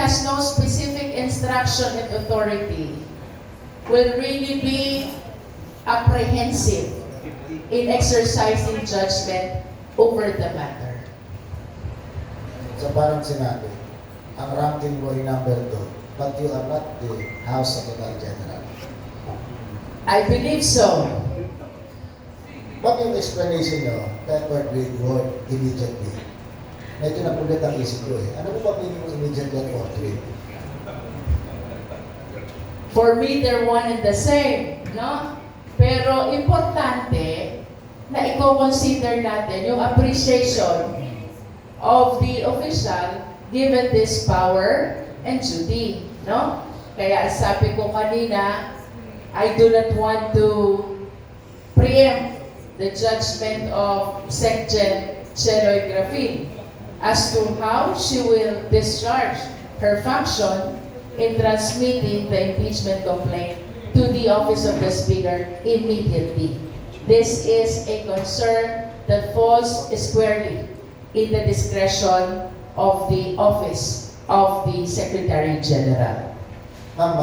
has no specific instruction and authority will really be apprehensive in exercising judgment over the matter. So parang sinabi, ang ranking mo ay number 2, but you are not the House Secretary General. I believe so. But yung explanation nyo, peppered with word immediately, medyo napulit ang isip ko eh. Ano ba meaning ng immediately and forthwith? For me, they're one and the same, no? Pero importante na i-consider natin yung appreciation of the official given this power and duty, no? Kaya sabi ko kanina, I do not want to preempt the judgment of Secretary Cheloy Grafin as to how she will discharge her function in transmitting the impeachment complaint to the office of the Speaker immediately. This is a concern that falls squarely in the discretion of the office of the Secretary General. Ma'am,